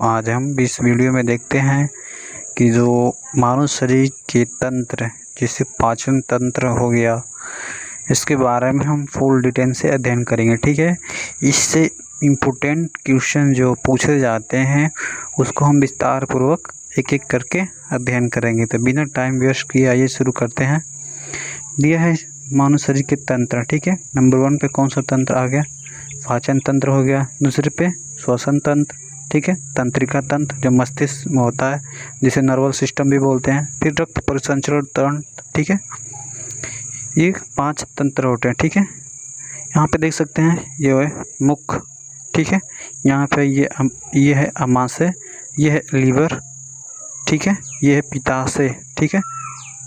आज हम इस वीडियो में देखते हैं कि जो मानव शरीर के तंत्र जैसे पाचन तंत्र हो गया, इसके बारे में हम फुल डिटेल से अध्ययन करेंगे। ठीक है, इससे इम्पोर्टेंट क्वेश्चन जो पूछे जाते हैं उसको हम विस्तार पूर्वक एक एक करके अध्ययन करेंगे। तो बिना टाइम वेस्ट किए आइए शुरू करते हैं। दिया है मानव शरीर के तंत्र। ठीक है, नंबर 1 पे कौन सा तंत्र आ गया? पाचन तंत्र हो गया। दूसरे पे श्वसन तंत्र, ठीक है, तंत्रिका तंत्र जो मस्तिष्क में होता है जिसे नर्वस सिस्टम भी बोलते हैं। फिर रक्त परिसंचरण तंत्र, ठीक है, ये 5 तंत्र होते हैं। ठीक है, यहाँ पे देख सकते हैं ये है मुख, ठीक है, यहाँ पे ये है अमाशय, ये है लीवर, ठीक है, ये है पित्ताशय, ठीक है,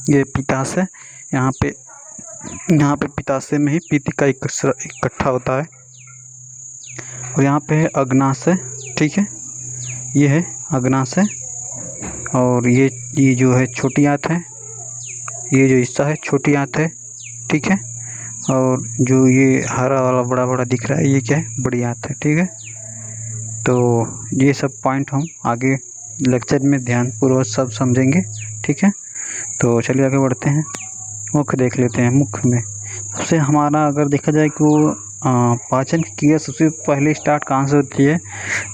ये पित्ताशय। यहाँ पे पित्ताशय में ही पित्त का इकट्ठा होता है। और यहाँ पे है अग्नाशय, ठीक है, ये है अग्नाशय। और ये जो है छोटी आंत है, ये जो हिस्सा है छोटी आंत है, ठीक है। और जो ये हरा वाला बड़ा बड़ा दिख रहा है ये क्या है? बड़ी आंत है, ठीक है। तो ये सब पॉइंट हम आगे लेक्चर में ध्यानपूर्वक सब समझेंगे, ठीक है। तो चलिए आगे बढ़ते हैं। मुख देख लेते हैं। मुख में सबसे हमारा अगर देखा जाए कि वो पाचन की क्रिया सबसे पहले स्टार्ट कहाँ से होती है,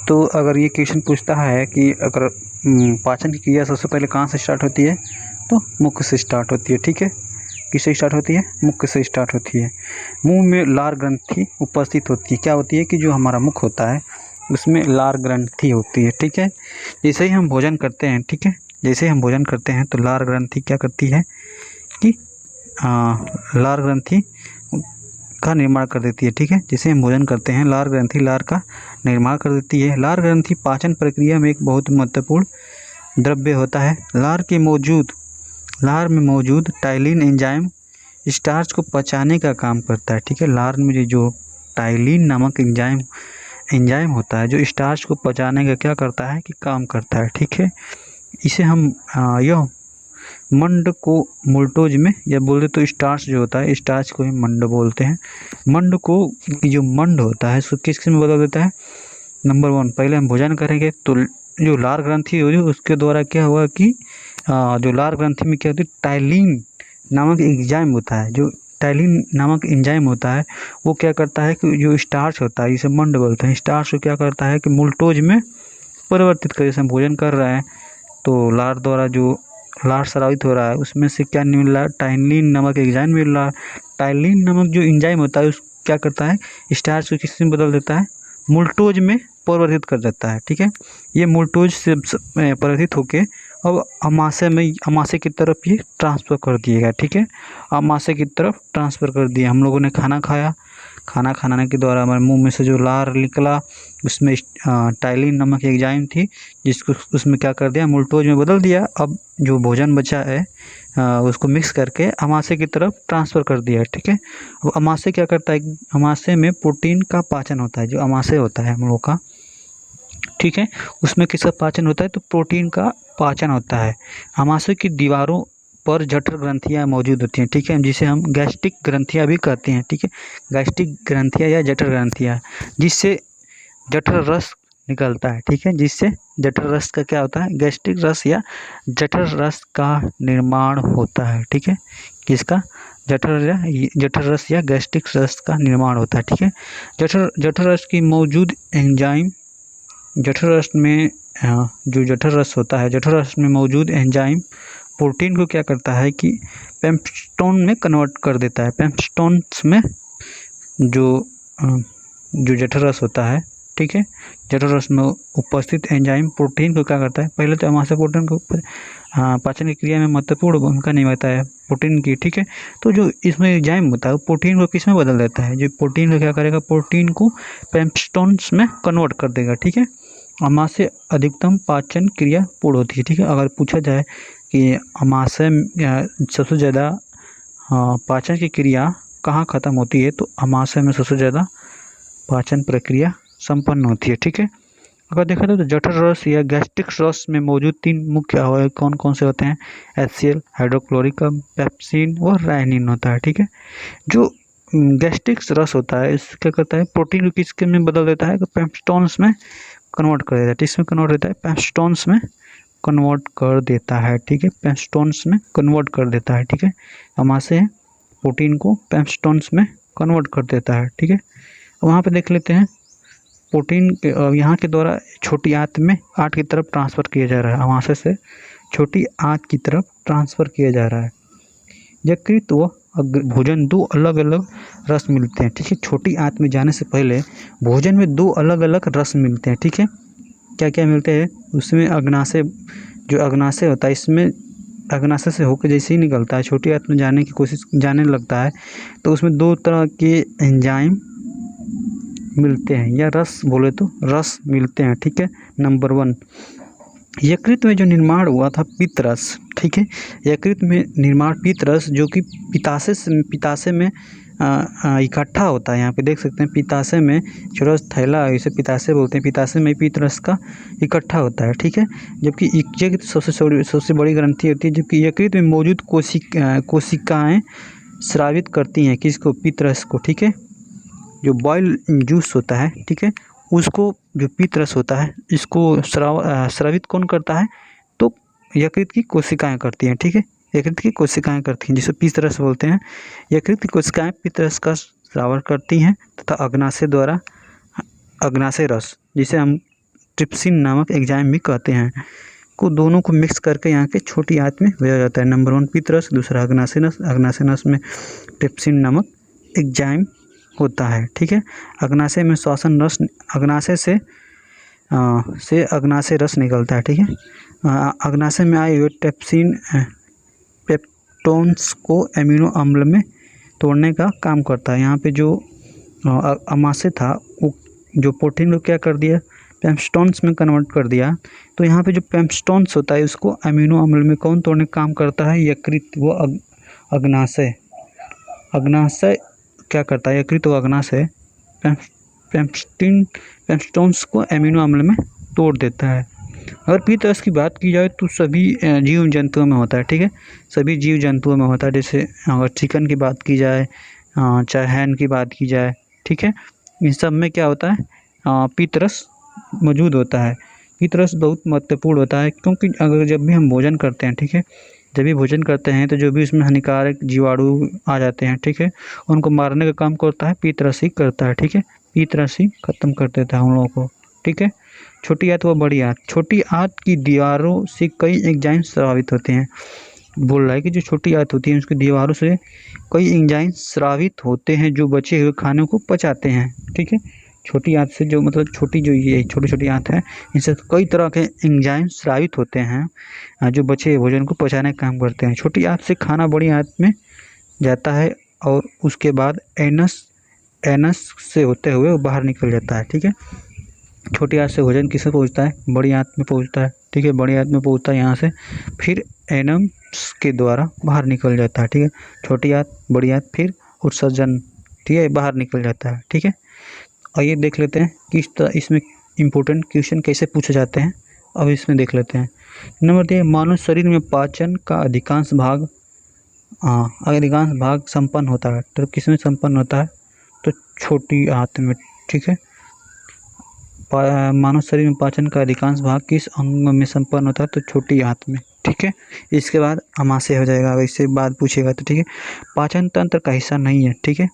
तो अगर ये क्वेश्चन पूछता है कि अगर पाचन की क्रिया सबसे पहले कहाँ से स्टार्ट होती है, तो मुख से स्टार्ट होती है। ठीक है, किससे स्टार्ट होती है? मुख से स्टार्ट होती है। मुंह में लार ग्रंथि उपस्थित होती है। क्या होती है कि जो हमारा मुख होता है उसमें लार ग्रंथि होती है, ठीक है। जैसे ही हम भोजन करते हैं, ठीक है, जैसे ही हम भोजन करते हैं तो लार ग्रंथि क्या करती है कि लार ग्रंथि का निर्माण कर देती है। ठीक है, जैसे हम भोजन करते हैं लार ग्रंथि लार का निर्माण कर देती है। लार ग्रंथि पाचन प्रक्रिया में एक बहुत महत्वपूर्ण द्रव्य होता है। लार में मौजूद टाइलिन एंजाइम स्टार्च को पचाने का काम करता है। ठीक है, लार में जो टाइलिन नामक एंजाइम होता है जो स्टार्च को पचाने का क्या करता है कि काम करता है। ठीक है, इसे हम यह मंड को मुल्टोज में या बोलते तो स्टार्च जो होता है स्टार्च को ही मंड बोलते हैं। मंड को जो मंड होता है उसको किस में बदल देता है? नंबर 1, पहले हम भोजन करेंगे तो जो लार ग्रंथि होगी उसके द्वारा क्या हुआ कि जो लार ग्रंथि में क्या होती है टाइलिन नामक एंजाइम होता है। जो टाइलिन नामक एंजाइम होता है वो क्या करता है कि जो स्टार्च होता है जिसे मंड बोलते हैं, स्टार्च को क्या करता है कि मुल्टोज में परिवर्तित कर, जैसे हम भोजन कर रहे हैं तो लार द्वारा जो लार स्रावित हो रहा है उसमें से क्या मिल रहा है? टाइलिन नामक एंजाइम मिल रहा है। टाइलिन नामक जो एंजाइम होता है उस क्या करता है स्टार्च को किस में बदल देता है? मुल्टोज में परिवर्तित कर देता है। ठीक है, ये मुल्टोज से परिवर्तित होके अब अमाशय की तरफ ये ट्रांसफ़र कर दिएगा। ठीक है, अमाशय की तरफ ट्रांसफ़र कर दिया। हम लोगों ने खाना खाया, खाना खाने के द्वारा हमारे मुंह में से जो लार निकला उसमें टाइलिन नामक एंजाइम थी जिसको उसमें क्या कर दिया? मुल्टोज में बदल दिया। अब जो भोजन बचा है उसको मिक्स करके अमाशय की तरफ ट्रांसफ़र कर दिया। ठीक है, अब अमाशय क्या करता है? अमाशय में प्रोटीन का पाचन होता है। जो अमाशय होता है हम लोग का, ठीक है, उसमें किसका पाचन होता है? तो प्रोटीन का पाचन होता है। अमाशय की दीवारों पर जठर ग्रंथियाँ मौजूद होती हैं। ठीक है, जिसे हम गैस्ट्रिक ग्रंथियाँ भी कहते हैं। ठीक है, गैस्ट्रिक ग्रंथियाँ या जठर ग्रंथियाँ, जिससे जठर रस निकलता है। ठीक है, जिससे जठर रस का क्या होता है? गैस्ट्रिक रस या जठर रस का निर्माण होता है। ठीक है, किसका? जठर रस या गैस्ट्रिक रस का निर्माण होता है। ठीक है, जठर रस की मौजूद एंजाइम जठर रस में जो जठर रस होता है, जठर रस में मौजूद एंजाइम प्रोटीन को क्या करता है कि पेप्टोन में कन्वर्ट कर देता है। पेप्टोन्स में जो जठर रस होता है, ठीक है, जठर रस में उपस्थित एंजाइम प्रोटीन को क्या करता है? पहले तो अमाशय प्रोटीन के ऊपर पाचन की क्रिया में महत्वपूर्ण भूमिका निभाता है प्रोटीन की। ठीक है, तो जो इसमें एंजाइम होता है वो प्रोटीन को किस में बदल देता है? जो प्रोटीन को क्या करेगा? प्रोटीन को पेप्टोन्स में कन्वर्ट कर देगा। ठीक है, अमाशय अधिकतम पाचन क्रिया पूर्ण होती है। ठीक है, अगर पूछा जाए कि अमाशय सबसे ज़्यादा पाचन की क्रिया कहाँ ख़त्म होती है, तो अमाशय में सबसे ज़्यादा पाचन प्रक्रिया संपन्न होती है। ठीक है, अगर देखा जाए तो जठर रस या गैस्ट्रिक रस में मौजूद 3 मुख्य अवयव कौन कौन से होते हैं? HCl, हाइड्रोक्लोरिक अम्ल, पेप्सिन और राइनिन होता है। ठीक है, जो गैस्ट्रिक रस होता है इस क्या करता है? प्रोटीन को किसके में बदल देता है? पेप्टोन्स में कन्वर्ट कर देता है। किसमें कन्वर्ट देता है? पेप्टोन्स में कन्वर्ट कर देता है, ठीक है, पेप्टोन्स में कन्वर्ट कर देता है, ठीक है। अमाशय प्रोटीन को पेप्टोन्स में कन्वर्ट कर देता है, ठीक है। वहाँ पे देख लेते हैं प्रोटीन के यहाँ के द्वारा छोटी आंत में आंत की तरफ ट्रांसफ़र किया जा रहा है, अमाशय से छोटी आंत की तरफ ट्रांसफ़र किया जा रहा है। यकृत व भोजन दो अलग अलग रस मिलते हैं, ठीक है। छोटी आंत में जाने से पहले भोजन में दो अलग अलग रस मिलते हैं, ठीक है। क्या क्या मिलते हैं? उसमें अग्नाशय, जो अग्नाशय होता है, इसमें अग्नाशय से होकर जैसे ही निकलता है, छोटी आंत में जाने लगता है, तो उसमें दो तरह के एंजाइम मिलते हैं, या रस बोले तो रस मिलते हैं, ठीक है। नंबर 1, यकृत में जो निर्माण हुआ था पित्तरस, ठीक है। यकृत में निर्माण पित्तरस जो कि पित्ताशय में इकट्ठा होता है। यहाँ पे देख सकते हैं पित्ताशय में छोटा थैला, इसे पित्ताशय बोलते हैं, पित्ताशय में पित्तरस का इकट्ठा होता है, ठीक है। जबकि यकृत सबसे बड़ी ग्रंथि होती है, जबकि यकृत में मौजूद कोशिकाएँ स्रावित करती हैं किसको? पित्तरस को, ठीक है। जो बॉयल जूस होता है, ठीक है, उसको, जो पित्तरस होता है, इसको स्रावित कौन करता है? तो यकृत की कोशिकाएं करती हैं, ठीक है। यकृत की कोशिकाएं करती हैं, जिसे पित्तरस बोलते हैं। यकृत की कोशिकाएं पित्तरस का स्राव करती हैं तथा अग्नाशय द्वारा अग्नाशय रस, जिसे हम ट्रिप्सिन नामक एंजाइम भी कहते हैं, को दोनों को मिक्स करके यहाँ के छोटी आंत में भेजा जाता है। नंबर 1 पित्तरस, दूसरा अग्नाशय रस। अग्नाशय रस में ट्रिप्सिन नामक एंजाइम होता है, ठीक है। अग्नाशय में श्वसन रस, अग्नाशय से अग्नाशय रस निकलता है, ठीक है। अग्नाशय में आए हुए ट्रिप्सिन पेप्टोन्स को एमिनो अम्ल में तोड़ने का काम करता है। यहाँ पे जो अमाशय था, वो जो प्रोटीन को क्या कर दिया? पेप्टोन्स में कन्वर्ट कर दिया। तो यहाँ पे जो पेप्टोन्स होता है, उसको अमीनो अम्ल में कौन तोड़ने का काम करता है? यकृत व अग्नाशय। अग्नाशय क्या करता है? यकृत व अग्नाशय पेप्टोन्स को एमिनो अम्ल में तोड़ देता है। अगर पित्तरस की बात की जाए तो सभी जीव जंतुओं में होता है, ठीक है, सभी जीव जंतुओं में होता है। जैसे अगर चिकन की बात की जाए, चाहे हैन की बात की जाए, ठीक है, इन सब में क्या होता है? पित्तरस मौजूद होता है। पित्तरस बहुत महत्वपूर्ण होता है, क्योंकि अगर जब भी हम भोजन करते हैं, ठीक है, जब भी भोजन करते हैं तो जो भी उसमें हानिकारक जीवाणु आ जाते हैं, ठीक है, उनको मारने का काम करता है पित्तरस ही करता है, ठीक है। पित्तरस ही खत्म कर देता है उन लोगों को, ठीक है। छोटी आंत व बड़ी आंत, छोटी आंत की दीवारों से कई एंजाइम स्रावित होते हैं। बोल रहा है कि जो छोटी आंत होती है उसकी दीवारों से कई एंजाइम स्रावित होते हैं जो बचे हुए खाने को पचाते हैं, ठीक है। छोटी आंत से जो मतलब छोटी जो ये छोटी छोटी आंत है, इनसे कई तरह के एंजाइम स्रावित होते हैं जो बचे हुए भोजन को पचाने का काम करते हैं। छोटी आंत से खाना बड़ी आंत में जाता है और उसके बाद एनस से होते हुए वो बाहर निकल जाता है, ठीक है। छोटी आंत से भोजन किसे पहुंचता है? बड़ी आंत में पहुंचता है, ठीक है, बड़ी आंत में पहुंचता है यहाँ से, फिर एनम्स के द्वारा बाहर निकल जाता है, ठीक है। छोटी आंत, बड़ी आंत, फिर उत्सर्जन, ठीक है, बाहर निकल जाता है, ठीक है। आइए देख लेते हैं किस तरह इसमें इम्पोर्टेंट क्वेश्चन कैसे पूछे जाते हैं, अब इसमें देख लेते हैं। नंबर 3, मानव शरीर में पाचन का अधिकांश भाग संपन्न होता है, तो किसमें संपन्न होता है? तो छोटी आंत में, ठीक है। मानव शरीर में पाचन का अधिकांश भाग किस अंग में संपन्न होता है? तो छोटी आंत में, ठीक है। इसके बाद अमाशय हो जाएगा, अगर इससे बाद पूछेगा तो, ठीक है। पाचन तंत्र का हिस्सा नहीं है, ठीक है,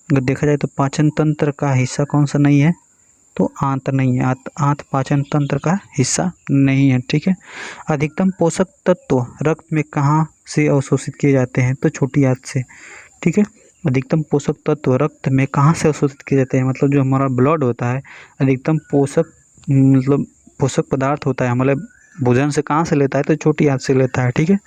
अगर देखा जाए तो पाचन तंत्र का हिस्सा कौन सा नहीं है? तो आंत नहीं है, आंत पाचन तंत्र का हिस्सा नहीं है, ठीक है। अधिकतम पोषक तत्व रक्त में कहाँ से अवशोषित किए जाते हैं? तो छोटी आंत से, ठीक है। अधिकतम पोषक तत्व रक्त में कहाँ से अवशोषित किए जाते हैं? मतलब जो हमारा ब्लड होता है, अधिकतम पोषक पदार्थ होता है, मतलब भोजन से कहाँ से लेता है? तो छोटी आंत से लेता है, ठीक है।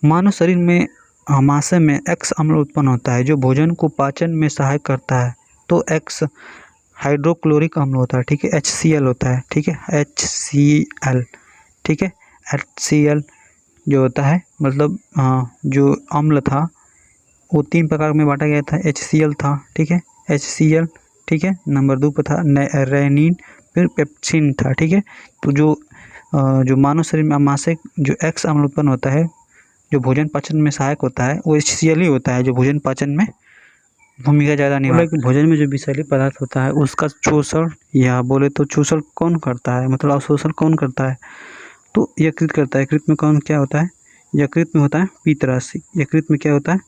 मानव शरीर में अमाशय में एक्स अम्ल उत्पन्न होता है जो भोजन को पाचन में सहायक करता है, तो एक्स हाइड्रोक्लोरिक अम्ल होता है, ठीक है, HCl होता है, ठीक है, HCl, ठीक है। HCl जो होता है, मतलब जो अम्ल था वो 3 प्रकार में बांटा गया था। HCl था, ठीक है, HCl, ठीक है। नंबर 2 पर था रेनिन, फिर पेप्सिन था, ठीक है। तो जो मानव शरीर में अमाशय जो एक्स अम्ल उत्पन्न होता है जो भोजन पाचन में सहायक होता है, वो HCl ही होता है जो भोजन पाचन में भूमिका ज़्यादा निभाता है। भोजन में जो विषैले पदार्थ होता है उसका शोषण या बोले तो शोषण कौन करता है, मतलब अवशोषण कौन करता है, तो यकृत करता है। यकृत में कौन क्या होता है, यकृत में होता है पीतरस। यकृत में क्या होता है,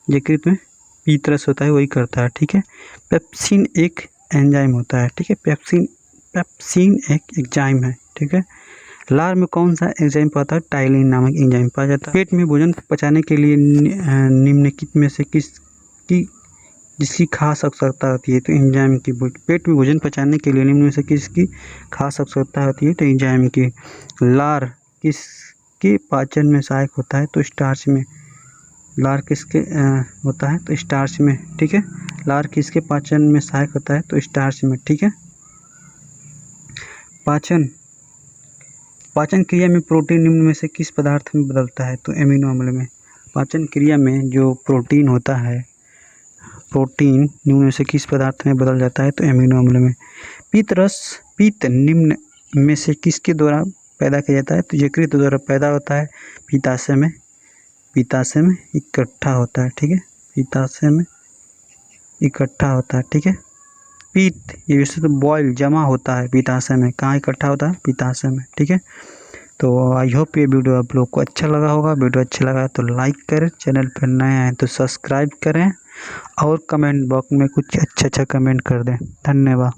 यकृत में पीतरस होता है, वही करता है। ठीक है, पेप्सिन एक एंजाइम होता है। ठीक है, पेप्सिन एक एंजाइम है। ठीक है, लार में कौन सा एंजाइम पाता है, टाइलिन नामक एंजाइम पाया जाता है। पेट में भोजन पचाने के लिए निम्नलिखित में से जिसकी खास आवश्यकता होती है, तो एंजाइम की। पेट में भोजन पचाने के लिए निम्न में से किसकी खास आवश्यकता होती है, तो एंजाइम की। लार किसके पाचन में सहायक होता है, तो स्टार्च में। लार किसके होता है, तो स्टार्च में। ठीक है, लार किसके पाचन में सहायक होता है, तो स्टार्च में। ठीक है, पाचन क्रिया में प्रोटीन निम्न में से किस पदार्थ में बदलता है, तो एमिनो अम्ल में। पाचन क्रिया में जो प्रोटीन होता है, प्रोटीन निम्न में से किस पदार्थ में बदल जाता है, तो एमिनो अम्ल में। पित्त निम्न में से किसके द्वारा पैदा किया जाता है, तो यकृत द्वारा पैदा होता है। पित्ताशय में इकट्ठा होता है। ठीक है, पित्ताशय में इकट्ठा होता है। ठीक है, पित्त ये वैसे तो बॉयल जमा होता है पित्ताशय में, कहाँ इकट्ठा होता है, पित्ताशय में। ठीक है, तो आई होप ये वीडियो आप लोग को अच्छा लगा होगा। वीडियो अच्छा लगा तो लाइक करें, चैनल पर नए आए तो सब्सक्राइब करें और कमेंट बॉक्स में कुछ अच्छा कमेंट कर दें। धन्यवाद।